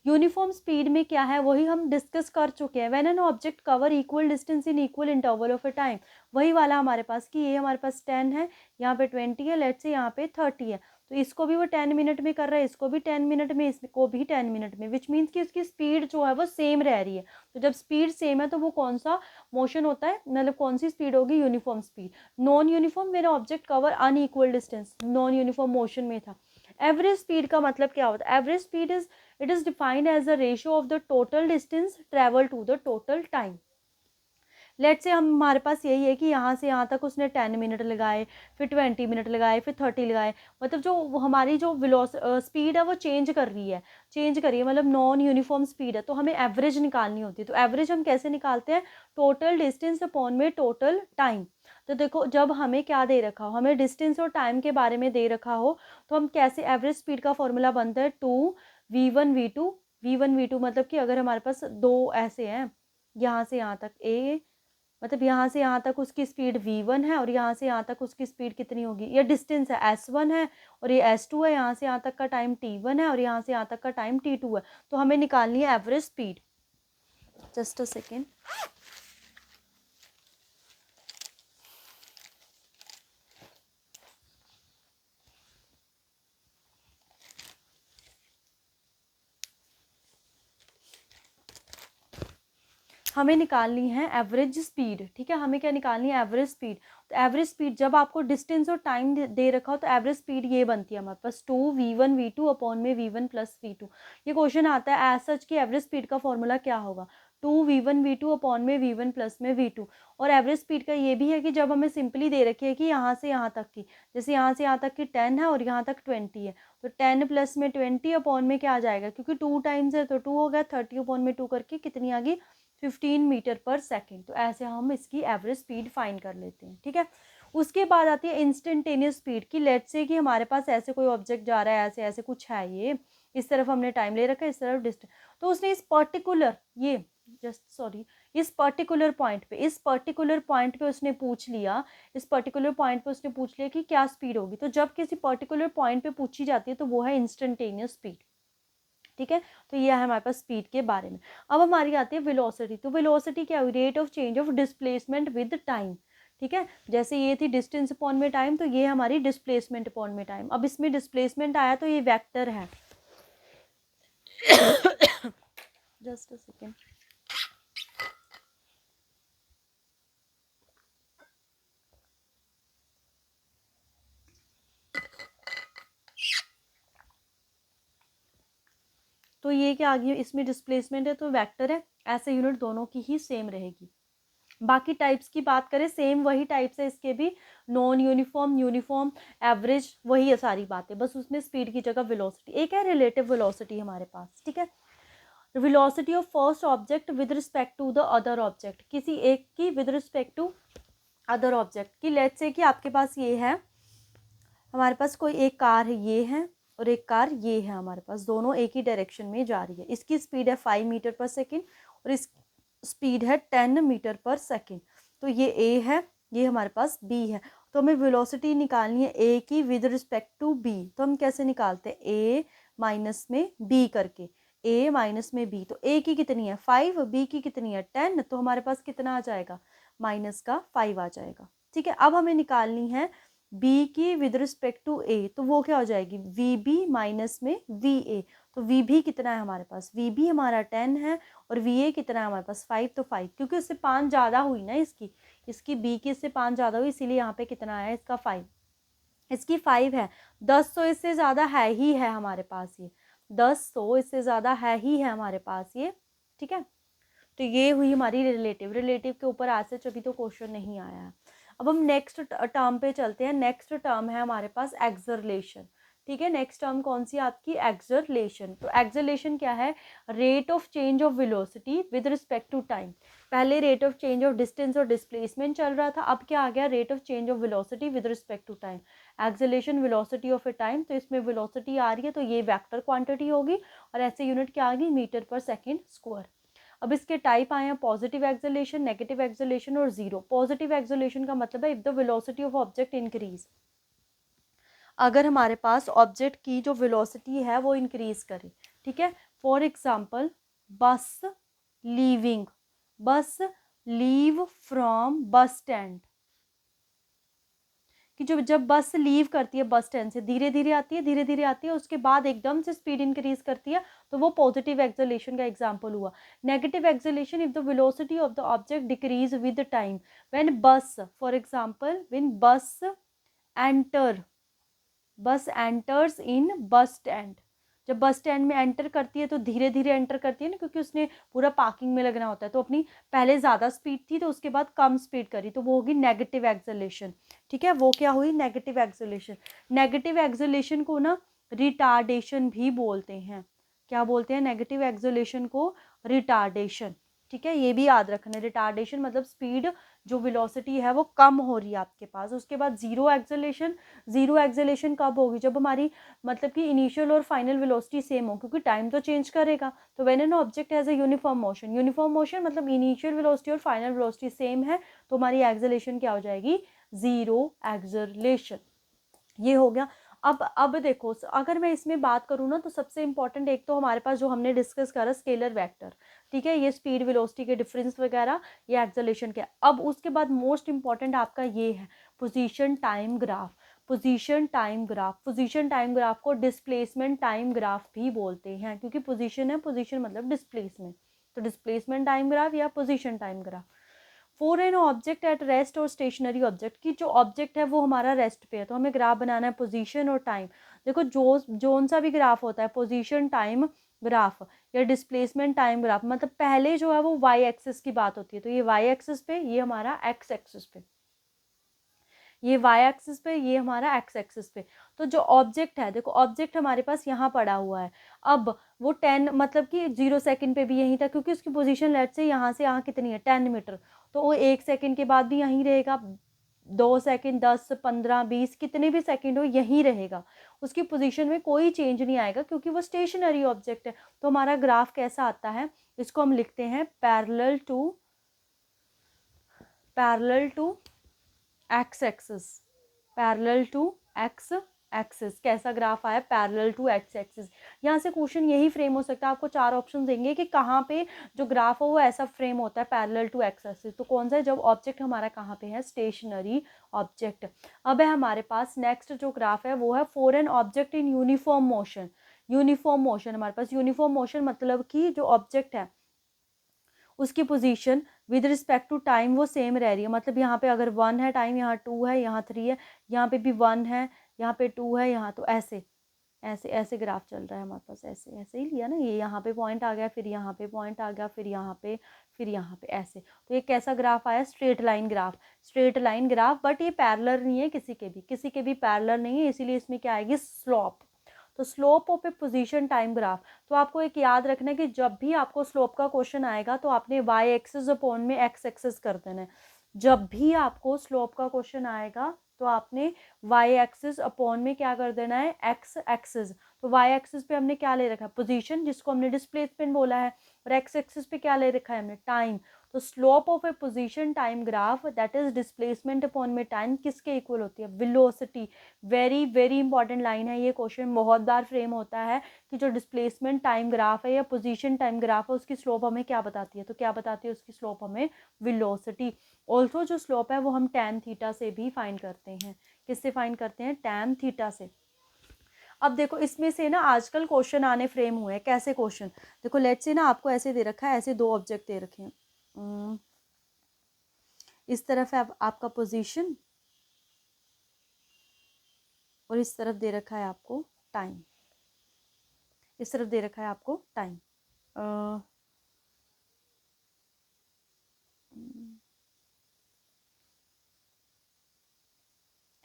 यूनिफॉर्म स्पीड में क्या है वही हम डिस्कस कर चुके हैं, when an object cover equal distance in equal interval of a time, वही वाला हमारे पास कि ये हमारे पास 10 है, यहाँ पे 20 है, लेट्स से यहाँ पे 30 है, तो इसको भी वो 10 मिनट में कर रहा है, इसको भी 10 मिनट में, इसको भी 10 मिनट में, विच मीन्स कि उसकी स्पीड जो है वो सेम रह रही है। तो जब स्पीड सेम है तो वो कौन सा मोशन होता है, मतलब कौन सी स्पीड होगी यूनिफॉर्म स्पीड। नॉन यूनिफॉर्म मेरा object cover unequal distance, non uniform motion में था। एवरेज स्पीड का मतलब क्या होता है, average speed is it is defined as the ratio of the total distance travel to the total time. Let say हम हमारे पास यही है कि यहाँ से यहाँ तक उसने 10 मिनट लगाए, फिर 20 मिनट लगाए, फिर 30 लगाए, मतलब जो हमारी जो स्पीड है वो चेंज कर रही है, चेंज करिए मतलब नॉन यूनिफॉर्म स्पीड है, तो हमें एवरेज निकालनी होती है। तो एवरेज हम कैसे निकालते हैं, टोटल डिस्टेंस अपॉन में टोटल टाइम। तो देखो जब हमें क्या दे रखा हो, हमें डिस्टेंस और टाइम के बारे में दे रखा हो, तो हम कैसे एवरेज स्पीड का फॉर्मूला बनता है 2v1v2। v1v2 मतलब कि अगर हमारे पास दो ऐसे हैं, यहाँ से यहाँ तक ए, मतलब यहाँ से यहाँ तक उसकी स्पीड v1 है और यहाँ से यहाँ तक उसकी स्पीड कितनी होगी, ये डिस्टेंस है s1 है और ये s2 है, यहाँ से यहाँ तक का टाइम t1 है और यहाँ से यहाँ तक का टाइम t2 है। तो हमें निकालनी है average speed. Just a second, हमें निकालनी है एवरेज स्पीड। ठीक है, हमें क्या निकालनी है एवरेज स्पीड। तो एवरेज स्पीड जब आपको डिस्टेंस और टाइम दे रखा हो तो एवरेज स्पीड ये बनती है हमारे पास 2v1v2 अपॉन में v1 प्लस v2। ये क्वेश्चन आता है एज सच की एवरेज स्पीड का फॉर्मूला क्या होगा 2v1v2 अपॉन में v1 प्लस में v2। और एवरेज स्पीड का ये भी है कि जब हमें सिंपली दे रखी है कि यहाँ से यहाँ तक की, जैसे यहाँ से यहाँ तक की 10 है और यहाँ तक 20 है, तो 10 प्लस में 20 अपॉन में क्या आ जाएगा, क्योंकि 2 टाइम्स है तो 2 हो गया, 30 अपॉन में 2 करके कितनी आ गई 15 मीटर पर सेकेंड। तो ऐसे हम इसकी एवरेज स्पीड फाइंड कर लेते हैं। ठीक है, उसके बाद आती है इंस्टेंटेनियस स्पीड की। लेट्स से कि हमारे पास ऐसे कोई ऑब्जेक्ट जा रहा है, ऐसे ऐसे कुछ है, ये इस तरफ हमने टाइम ले रखा है, इस तरफ डिस्टेंस, तो उसने इस पर्टिकुलर ये जस्ट सॉरी इस पर्टिकुलर पॉइंट पे, इस पर्टिकुलर पॉइंट पे उसने पूछ लिया, इस पर्टिकुलर पॉइंट पे उसने पूछ लिया कि क्या स्पीड होगी। तो जब किसी पर्टिकुलर पॉइंट पे पूछी जाती है तो वो है इंस्टेंटेनियस स्पीड। ठीक है। तो ये है हमारे पास स्पीड के बारे में। अब हमारी आती है वेलोसिटी। तो वेलोसिटी क्या हुई, rate of change of displacement with time, ठीक है। जैसे ये थी डिस्टेंस अपॉन में टाइम, तो ये हमारी डिस्प्लेसमेंट अपॉन में टाइम। अब इसमें डिस्प्लेसमेंट आया तो ये वेक्टर है। Just a second. तो ये क्या आ गई, इसमें डिस्प्लेसमेंट है तो वेक्टर है, ऐसे यूनिट दोनों की ही सेम रहेगी। बाकी टाइप्स की बात करें सेम वही टाइप्स है इसके भी, नॉन यूनिफॉर्म, यूनिफॉर्म, एवरेज, वही है सारी बातें, बस उसमें स्पीड की जगह वेलोसिटी। एक है रिलेटिव वेलोसिटी हमारे पास, ठीक है। Velocity of first object with respect to the other object, किसी एक की with respect to other object की। लेट्स से कि आपके पास ये है, हमारे पास कोई एक कार है, ये है, और एक कार ये है, हमारे पास दोनों एक ही डायरेक्शन में जा रही है। इसकी स्पीड है 5 मीटर पर सेकेंड और इस स्पीड है 10 मीटर पर सेकेंड। तो ये ए है, ये हमारे पास बी है। तो हमें वेलोसिटी निकालनी है ए की विद रिस्पेक्ट टू बी। तो हम कैसे निकालते हैं, ए माइनस में बी करके, ए माइनस में बी। तो ए की कितनी है 5, बी की कितनी है 10, तो हमारे पास कितना आ जाएगा, माइनस का 5 आ जाएगा, ठीक है। अब हमें निकालनी है बी की विद रिस्पेक्ट टू ए, तो वो क्या हो जाएगी, वी बी माइनस में वी ए। तो वी भी कितना है हमारे पास, वी बी हमारा 10 है और वी ए कितना है हमारे पास 5। तो 5 क्योंकि इससे 5 ज़्यादा हुई ना, इसकी बी की इससे 5 ज़्यादा हुई, इसीलिए यहाँ पे कितना आया इसका 5। इसकी 5 है, 10 तो इससे ज़्यादा है ही है हमारे पास ये, 10 तो इससे ज़्यादा है ही है हमारे पास ये, ठीक है। तो ये हुई हमारी रिलेटिव। रिलेटिव के ऊपर आज से कभी तो क्वेश्चन नहीं आया है। अब हम नेक्स्ट टर्म पे चलते हैं। नेक्स्ट टर्म है हमारे पास एक्सलरेशन, ठीक है। नेक्स्ट टर्म कौन सी आपकी, एक्सलरेशन। तो एक्सलरेशन क्या है, rate of change of velocity with respect to time. पहले rate of change of distance और डिस्प्लेसमेंट चल रहा था, अब क्या आ गया, rate of change of velocity with respect to time. Acceleration velocity of a time, तो इसमें वेलोसिटी आ रही है तो ये वेक्टर क्वांटिटी होगी, और ऐसे यूनिट क्या आ गई, मीटर पर सेकेंड स्क्वायर। अब इसके टाइप आए हैं पॉजिटिव एक्सलेशन, नेगेटिव एक्सलेशन और जीरो। पॉजिटिव एक्सलेशन का मतलब है if the velocity of object increase, अगर हमारे पास ऑब्जेक्ट की जो वेलोसिटी है वो इंक्रीज करे, ठीक है। फॉर एग्जांपल बस लीविंग, बस लीव फ्रॉम बस स्टैंड, कि जो जब बस लीव करती है बस स्टैंड से, धीरे धीरे आती है, धीरे धीरे आती है, उसके बाद एकदम से स्पीड इंक्रीज करती है, तो वो पॉजिटिव एक्सलेशन का एग्जांपल हुआ। Negative acceleration if the velocity of the object decrease with time, when बस, फॉर एग्जांपल व्हेन बस एंटर्स इन बस स्टैंड, जब बस स्टैंड में एंटर करती है तो धीरे धीरे एंटर करती है ना, क्योंकि उसने पूरा पार्किंग में लगना होता है, तो अपनी पहले ज़्यादा स्पीड थी तो उसके बाद कम स्पीड करी, तो वो होगी नेगेटिव एक्सलेशन, ठीक है। वो क्या हुई, नेगेटिव एक्सलेशन। नेगेटिव एक्सलेशन को ना रिटार्डेशन भी बोलते हैं। क्या बोलते हैं, नेगेटिव एक्सलेशन को रिटार्डेशन, ठीक है। ये भी याद रखना, रिटार्डेशन मतलब स्पीड जो वेलोसिटी है वो कम हो रही है आपके पास। उसके बाद जीरो एक्सलेशन, जीरो एक्सलेशन कब होगी, जब हमारी मतलब कि इनिशियल और फाइनल वेलोसिटी सेम हो, क्योंकि टाइम तो चेंज करेगा। तो when an object has a uniform motion, uniform motion मतलब इनिशियल वेलोसिटी और फाइनल वेलोसिटी सेम है, तो हमारी एक्सलेशन क्या हो जाएगी, जीरो एक्सलेशन। ये हो गया। अब देखो, अगर मैं इसमें बात करूँ ना, तो सबसे इंपॉर्टेंट एक तो हमारे पास जो हमने डिस्कस करा स्केलर वेक्टर, ठीक है, ये स्पीड वेलोसिटी के डिफरेंस वगैरह, ये एक्सलेशन के। अब उसके बाद मोस्ट इंपॉर्टेंट आपका ये है position time graph. Position time graph, position time graph को डिस्प्लेसमेंट टाइम ग्राफ भी बोलते हैं, क्योंकि पोजीशन है, पोजीशन मतलब डिस्प्लेसमेंट, तो डिस्प्लेसमेंट टाइम ग्राफ या position time graph. For an object at rest और स्टेशनरी ऑब्जेक्ट, की जो ऑब्जेक्ट है वो हमारा रेस्ट पे है, तो हमें ग्राफ बनाना है पोजीशन और टाइम। देखो जोन सा भी ग्राफ होता है, पोजीशन टाइम ग्राफ या डिस्प्लेसमेंट टाइम ग्राफ, मतलब पहले जो है वो वाई एक्सिस की बात होती है, तो ये वाई एक्सिस पे, ये हमारा एक्स एक्सिस पे, ये वाई एक्सिस पे, ये हमारा एक्स एक्सिस पे। तो जो ऑब्जेक्ट है, देखो ऑब्जेक्ट हमारे पास यहाँ पड़ा हुआ है, अब वो 10 मतलब कि 0 सेकंड पे भी यहीं था, क्योंकि उसकी पोजीशन लेट से यहाँ से यहाँ कितनी है 10 मीटर, तो वो 1 सेकंड के बाद भी यहीं रहेगा, 2 सेकंड, 10, 15, 20 कितने भी सेकंड हो यहीं रहेगा, उसकी पोजीशन में कोई चेंज नहीं आएगा, क्योंकि वो स्टेशनरी ऑब्जेक्ट है। तो हमारा ग्राफ कैसा आता है, इसको हम लिखते हैं parallel to X axis, parallel to X axis, कैसा ग्राफ आया, पैरेलल टू एक्स एक्सिस। यहाँ से क्वेश्चन यही फ्रेम हो सकता है, आपको 4 ऑप्शन देंगे कि कहाँ पे जो ग्राफ हो वो ऐसा फ्रेम होता है पैरेलल टू एक्स एक्सिस। तो कौन सा है, जब ऑब्जेक्ट हमारा कहाँ पे है, स्टेशनरी ऑब्जेक्ट। अब है हमारे पास नेक्स्ट जो ग्राफ है वो है for an object in uniform motion. Uniform motion हमारे पास, यूनिफॉर्म मोशन मतलब कि जो ऑब्जेक्ट है उसकी position with respect to time वो सेम रह रही है। मतलब यहाँ पे अगर 1 है टाइम, यहाँ 2 है, यहाँ 3 है, यहाँ पे भी 1 है, यहाँ पे 2 है, यहाँ तो ऐसे ऐसे ऐसे ग्राफ चल रहा है हमारे पास, ऐसे ऐसे ही लिया ना, ये यहाँ पे पॉइंट आ गया, फिर यहाँ पे पॉइंट आ गया, फिर यहाँ पे, फिर यहाँ पे, ऐसे। तो ये कैसा ग्राफ आया, straight line graph. Straight line graph, but ये पैरेलल नहीं है किसी के भी पैरेलल नहीं है, इसीलिए इसमें क्या आएगी, स्लोप। तो slope of A position time graph. तो आपको एक याद रखना है कि जब भी आपको स्लोप का क्वेश्चन आएगा तो आपने वाई एक्सिस अपॉन में एक्स एक्सिस कर देना है। जब भी आपको स्लोप का क्वेश्चन आएगा तो आपने वाई एक्सिस अपॉन में क्या कर देना है, एक्स एक्सिस। तो वाई एक्सिस पे हमने क्या ले रखा है, पोजीशन, जिसको हमने डिस्प्लेसमेंट बोला है, और एक्स एक्सिस पे क्या ले रखा है हमने, टाइम। तो slope of A position time graph that is displacement upon में टाइम किसके इक्वल होती है, velocity. Very very important line है ये, क्वेश्चन बहुत बार फ्रेम होता है कि जो डिस्प्लेसमेंट टाइम ग्राफ है या पोजीशन टाइम ग्राफ है उसकी स्लोप हमें क्या बताती है, तो क्या बताती है उसकी स्लोप हमें, वेलोसिटी। ऑल्सो जो स्लोप है वो हम टैन थीटा से भी फाइंड करते हैं। किससे फाइंड करते हैं, टैन थीटा से। अब देखो इसमें से ना आजकल क्वेश्चन आने फ्रेम हुए हैं, कैसे क्वेश्चन, देखो लेट्स से ना आपको ऐसे दे रखा है, ऐसे 2 ऑब्जेक्ट दे रखे हैं, इस तरफ है आपका पोजीशन और इस तरफ दे रखा है आपको टाइम, इस तरफ दे रखा है आपको टाइम।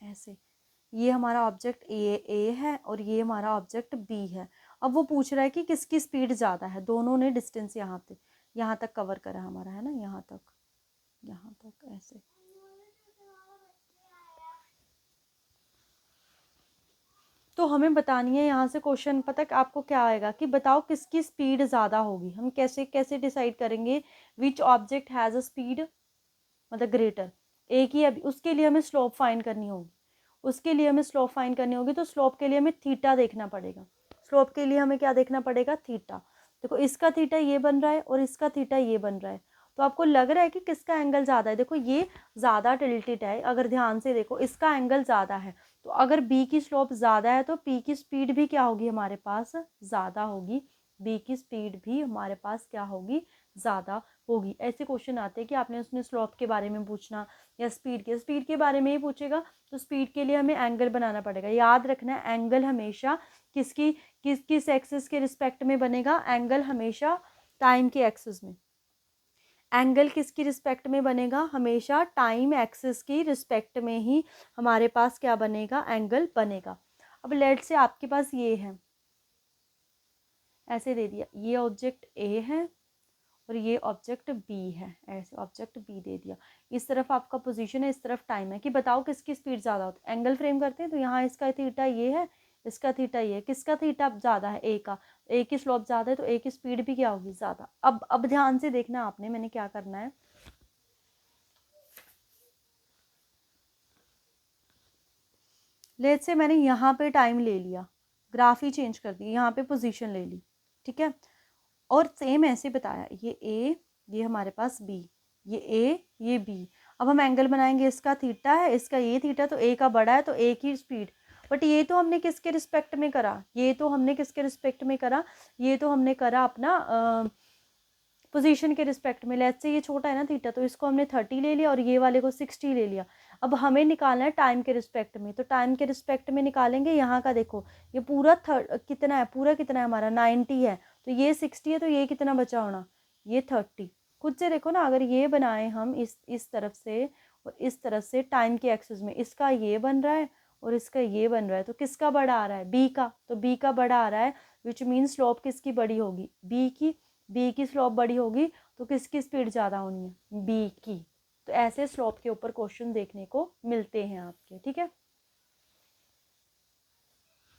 ऐसे ये हमारा ऑब्जेक्ट ए है और ये हमारा ऑब्जेक्ट बी है। अब वो पूछ रहा है कि किसकी स्पीड ज़्यादा है, दोनों ने डिस्टेंस यहाँ तक कवर करा हमारा, है ना, यहाँ तक ऐसे। तो हमें बतानी है यहाँ से क्वेश्चन, पता है आपको क्या आएगा कि बताओ किसकी स्पीड ज़्यादा होगी। हम कैसे कैसे डिसाइड करेंगे, which object has a speed मतलब ग्रेटर, एक ही। अभी उसके लिए हमें स्लोप फाइंड करनी होगी, तो स्लोप के लिए हमें थीटा देखना पड़ेगा। स्लोप के लिए हमें क्या देखना पड़ेगा, थीटा। देखो इसका थीटा ये बन रहा है और इसका थीटा ये बन रहा है, तो आपको लग रहा है कि किसका एंगल ज़्यादा है। देखो ये ज़्यादा टिल्टेड है, अगर ध्यान से देखो इसका एंगल ज़्यादा है, तो अगर बी की स्लोप ज़्यादा है तो पी की स्पीड भी क्या होगी हमारे पास, ज़्यादा होगी। बी की स्पीड भी हमारे पास क्या होगी, ज़्यादा होगी। ऐसे क्वेश्चन आते हैं कि आपने उसने स्लोप के बारे में पूछना या स्पीड के बारे में ही पूछेगा, तो स्पीड के लिए हमें एंगल बनाना पड़ेगा। याद रखना है एंगल हमेशा किस एक्सिस के रिस्पेक्ट में बनेगा, एंगल हमेशा टाइम के एक्सिस में। एंगल किसकी रिस्पेक्ट में बनेगा, हमेशा टाइम एक्सिस की रिस्पेक्ट में ही हमारे पास क्या बनेगा, एंगल बनेगा। अब लेट से आपके पास ये है, ऐसे दे दिया, ये ऑब्जेक्ट ए है और ये ऑब्जेक्ट बी है, ऐसे ऑब्जेक्ट बी दे दिया। इस तरफ आपका पोजीशन है, इस तरफ टाइम है, कि बताओ किसकी स्पीड ज़्यादा होती है। एंगल फ्रेम करते हैं तो यहाँ इसका थीटा ये है, इसका थीटा ये है, किसका थीटा ज़्यादा है, ए का। ए की स्लोप ज़्यादा है तो ए की स्पीड भी क्या होगी, ज़्यादा। अब ध्यान से देखना आपने, मैंने क्या करना है, लेट से मैंने यहाँ पे टाइम ले लिया, ग्राफ ही चेंज कर दिया, यहाँ पे पोजीशन ले ली, ठीक है। और सेम ऐसे बताया, ये ए, ये हमारे पास बी, ये ए, ये बी। अब हम एंगल बनाएंगे, इसका थीटा है, इसका ये थीटा, तो ए का बड़ा है तो ए की स्पीड। बट ये तो हमने किसके रिस्पेक्ट में करा, ये तो हमने करा अपना पोजीशन के रिस्पेक्ट में। लेट्स से ये छोटा है ना थीटा, तो इसको हमने 30 ले लिया और ये वाले को 60 ले लिया। अब हमें निकालना है टाइम के रिस्पेक्ट में, तो टाइम के रिस्पेक्ट में निकालेंगे। यहाँ का देखो ये पूरा कितना है, हमारा 90 है, तो ये 60 है, तो ये कितना बचा होना, ये 30। खुद से देखो ना, अगर ये बनाए हम इस तरफ से और इस तरफ से टाइम के एक्सिस में, इसका ये बन रहा है और इसका ये बन रहा है, तो किसका बड़ा आ रहा है, बी का। तो बी का बड़ा आ रहा है, विच मीन स्लोप किसकी बड़ी होगी, बी की स्लोप बड़ी होगी, तो किसकी स्पीड ज़्यादा होनी है, बी की। तो ऐसे स्लोप के ऊपर क्वेश्चन देखने को मिलते हैं आपके, ठीक है।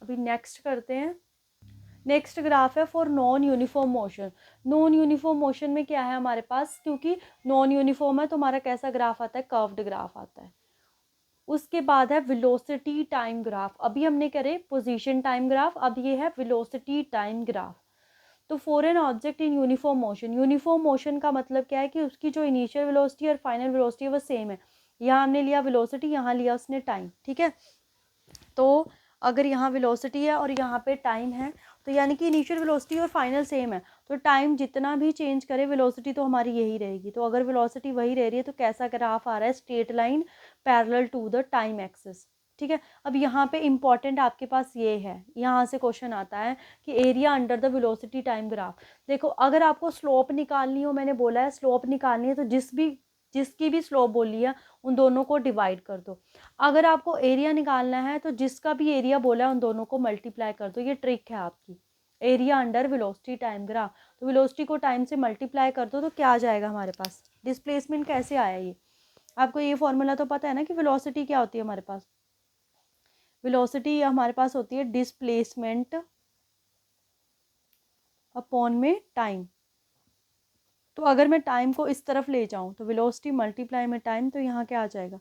अभी नेक्स्ट करते हैं। नेक्स्ट ग्राफ है for non uniform motion. Non uniform motion में क्या है हमारे पास, क्योंकि नॉन यूनिफॉर्म है तो हमारा कैसा ग्राफ आता है, कर्व्ड ग्राफ आता है। उसके बाद है वेलोसिटी टाइम ग्राफ। अभी हमने करे पोजीशन टाइम ग्राफ, अब ये है वेलोसिटी टाइम ग्राफ। तो for an object in uniform motion, uniform motion का मतलब क्या है कि उसकी जो इनिशियल वेलोसिटी और फाइनल वेलोसिटी है वो सेम है। यहाँ हमने लिया वेलोसिटी, यहाँ लिया उसने टाइम, ठीक है। तो अगर यहाँ वेलोसिटी है और यहाँ पे टाइम है, तो यानी कि इनिशियल वेलोसिटी और फाइनल सेम है, तो टाइम जितना भी चेंज करे वेलोसिटी तो हमारी यही रहेगी। तो अगर वेलोसिटी वही रह रही है तो कैसा ग्राफ आ रहा है, straight line parallel to the time axis, ठीक है। अब यहाँ पे इंपॉर्टेंट आपके पास ये है, यहाँ से क्वेश्चन आता है कि area under the velocity time graph. देखो अगर आपको स्लोप निकालनी हो, मैंने बोला है स्लोप निकालनी है, तो जिसकी भी स्लोप बोली है उन दोनों को डिवाइड कर दो। अगर आपको एरिया निकालना है तो जिसका भी एरिया बोला है उन दोनों को मल्टीप्लाई कर दो। ये ट्रिक है आपकी, area under velocity time graph. तो वेलोसिटी को टाइम से मल्टीप्लाई कर दो तो क्या आ जाएगा हमारे पास, डिस्प्लेसमेंट कैसे आया ये। आपको ये फॉर्मूला तो पता है ना कि वेलोसिटी क्या होती है हमारे पास। वेलोसिटी हमारे पास होती है डिस्प्लेसमेंट अपॉन में टाइम। तो अगर मैं टाइम को इस तरफ ले जाऊं तो वेलोसिटी मल्टीप्लाई में टाइम, तो यहाँ क्या आ जाएगा,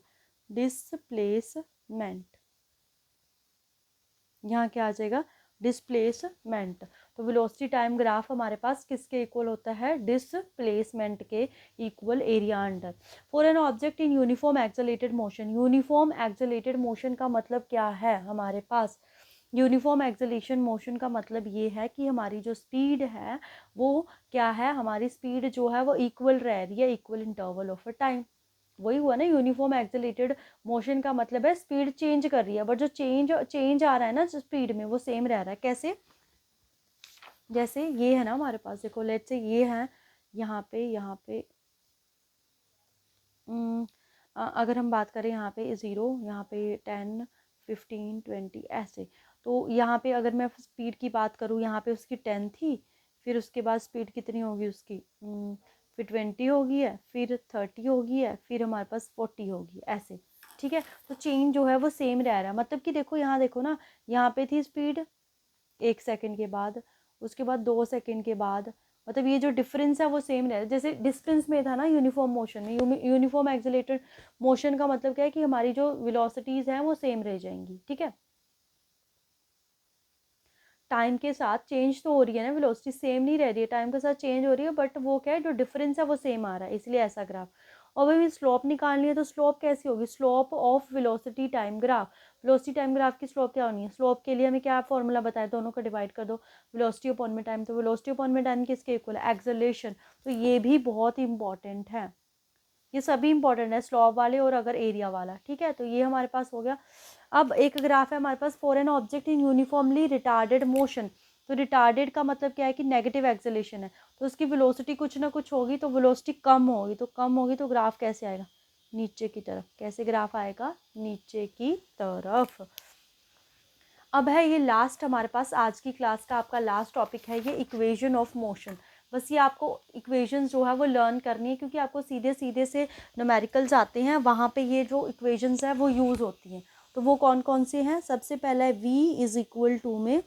डिस्प्लेसमेंट। यहाँ क्या आ जाएगा, डिस्प्लेसमेंट। तो वेलोसिटी टाइम ग्राफ हमारे पास किसके इक्वल होता है, डिस्प्लेसमेंट के equal area under. For an object in uniform accelerated motion, uniform accelerated motion का मतलब क्या है हमारे पास, यूनिफॉर्म एक्सेलरेशन मोशन का मतलब ये है कि हमारी जो स्पीड है वो क्या है, हमारी स्पीड जो है वो इक्वल रह रही है, equal interval of a time. वही हुआ ना, यूनिफॉर्म एक्सेलरेटेड मोशन का मतलब है स्पीड चेंज कर रही है, बट जो चेंज आ रहा है ना स्पीड में वो सेम रह रहा है। कैसे, जैसे ये है ना हमारे पास, देखो लेट्स से ये है यहाँ पे अगर हम बात करें यहाँ पे 0, यहाँ पे 10, 15, 20 ऐसे। तो यहाँ पे अगर मैं स्पीड की बात करूँ, यहाँ पे उसकी 10 थी, फिर उसके बाद स्पीड कितनी होगी उसकी, फिर 20 होगी है, फिर 30 होगी है, फिर हमारे पास 40 होगी ऐसे, ठीक है। तो चेंज जो है वो सेम रह रहा है, मतलब कि देखो यहाँ देखो ना, यहाँ पे थी स्पीड 1 सेकेंड के बाद, उसके बाद 2 सेकेंड के बाद, मतलब ये जो डिफरेंस है वो सेम रह रहा है। जैसे डिस्टेंस में था ना यूनिफॉर्म मोशन में, यूनिफॉर्म एक्सेलरेटेड मोशन का मतलब क्या है कि हमारी जो वेलोसिटीज़ हैं वो सेम रह जाएंगी, ठीक है। टाइम के साथ चेंज तो हो रही है ना, वेलोसिटी सेम नहीं रह रही है, टाइम के साथ चेंज हो रही है, बट वो क्या है, जो डिफरेंस है वो सेम आ रहा है, इसलिए ऐसा ग्राफ। और भाई स्लोप निकालनी है तो स्लोप कैसी होगी, slope of velocity time graph. Velocity time graph की स्लोप क्या होनी है, स्लोप के लिए हमें क्या फॉर्मूला बताया, दोनों को डिवाइड कर दो, वेलोसिटी अपॉन में टाइम। तो वेलोसिटी अपॉन में टाइम किसके इक्वल है, एक्सेलरेशन। तो ये भी बहुत इंपॉर्टेंट है, ये सभी इंपॉर्टेंट है, स्लोप वाले और अगर एरिया वाला, ठीक है। तो ये हमारे पास हो गया। अब एक ग्राफ है हमारे पास, for an object in uniformly retarded motion. तो रिटार्डेड का मतलब क्या है कि नेगेटिव एक्सेलेरेशन है, तो उसकी वेलोसिटी कुछ ना कुछ होगी, तो वेलोसिटी कम होगी, तो कम होगी तो ग्राफ कैसे आएगा, नीचे की तरफ। कैसे ग्राफ आएगा, नीचे की तरफ। अब है ये लास्ट हमारे पास आज की क्लास का आपका लास्ट टॉपिक है, ये इक्वेशन ऑफ मोशन। बस ये आपको इक्वेशंस जो है वो लर्न करनी है, क्योंकि आपको सीधे सीधे से न्यूमेरिकल्स आते हैं, वहाँ पे ये जो इक्वेशंस है वो यूज़ होती हैं। तो वो कौन कौन से हैं, सबसे पहला है v इज इक्वल टू में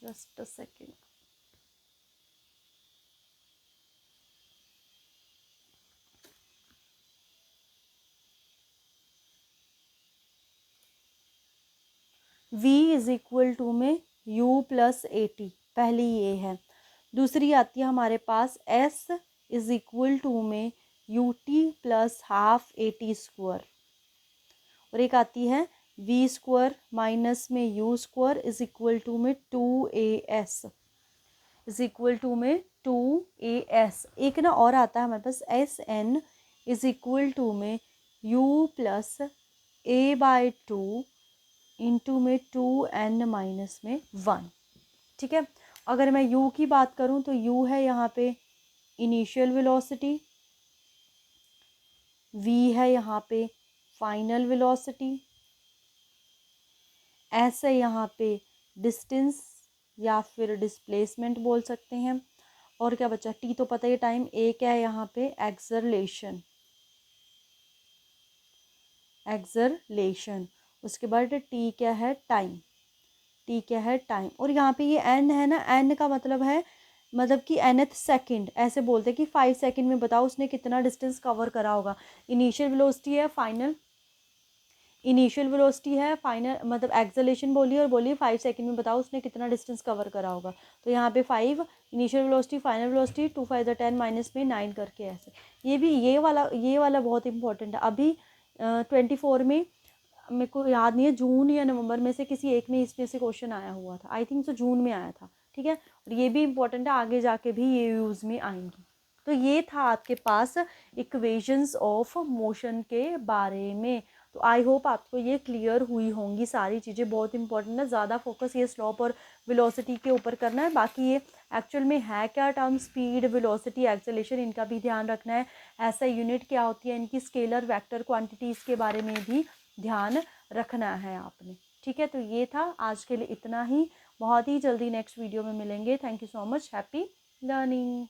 just a second, v is equal to में u प्लस ए टी, पहली ये है। दूसरी आती है हमारे पास s इज इक्वल टू में U T plus half A T square. और एक आती है वी स्क्वायर माइनस में U square is equal to में 2as इज इक्वल टू में 2as। एक ना और आता है हमारे पास S N is equal to में u plus a by 2 into में 2n माइनस में 1, ठीक है। अगर मैं u की बात करूं तो u है यहाँ पे इनिशियल वेलोसिटी, v है यहाँ पे फाइनल वेलोसिटी, s है यहाँ पे डिस्टेंस या फिर डिस्प्लेसमेंट बोल सकते हैं। और क्या बचा, t तो पता ही टाइम, a क्या है यहाँ पे एक्सरलेशन, उसके बाद t क्या है टाइम, t क्या है टाइम। और यहाँ पे ये n है ना, n का मतलब है मतलब कि nth सेकंड ऐसे बोलते हैं कि 5 सेकंड में बताओ उसने कितना डिस्टेंस कवर करा होगा। इनिशियल वेलोसिटी है, फाइनल इनिशियल वेलोसिटी है, फाइनल मतलब एक्सेलेरेशन बोलिए और बोलिए 5 सेकंड में बताओ उसने कितना डिस्टेंस कवर करा होगा। तो यहाँ पे 5 initial velocity, final velocity, 2 5 10 minus में 9 करके ऐसे। ये वाला बहुत इंपॉर्टेंट है। अभी 24 में मेरे को याद नहीं है जून या नवंबर में से किसी एक में इसमें से क्वेश्चन आया हुआ था, आई थिंक सो जून में आया था। ठीक है, और ये भी इंपॉर्टेंट है, आगे जाके भी ये यूज़ में आएंगी। तो ये था आपके पास इक्वेशंस ऑफ मोशन के बारे में। तो आई होप आपको ये क्लियर हुई होंगी सारी चीज़ें। बहुत इंपॉर्टेंट है, ज़्यादा फोकस ये स्लोप और वेलोसिटी के ऊपर करना है। बाकी ये एक्चुअल में है क्या टर्म, स्पीड, वेलोसिटी, एक्सेलेरेशन, इनका भी ध्यान रखना है। ऐसा यूनिट क्या होती है इनकी, स्केलर, वेक्टर, क्वांटिटीज़ के बारे में भी ध्यान रखना है आपने। ठीक है, तो ये था आज के लिए इतना ही। बहुत ही जल्दी नेक्स्ट वीडियो में मिलेंगे। Thank you so much. Happy learning.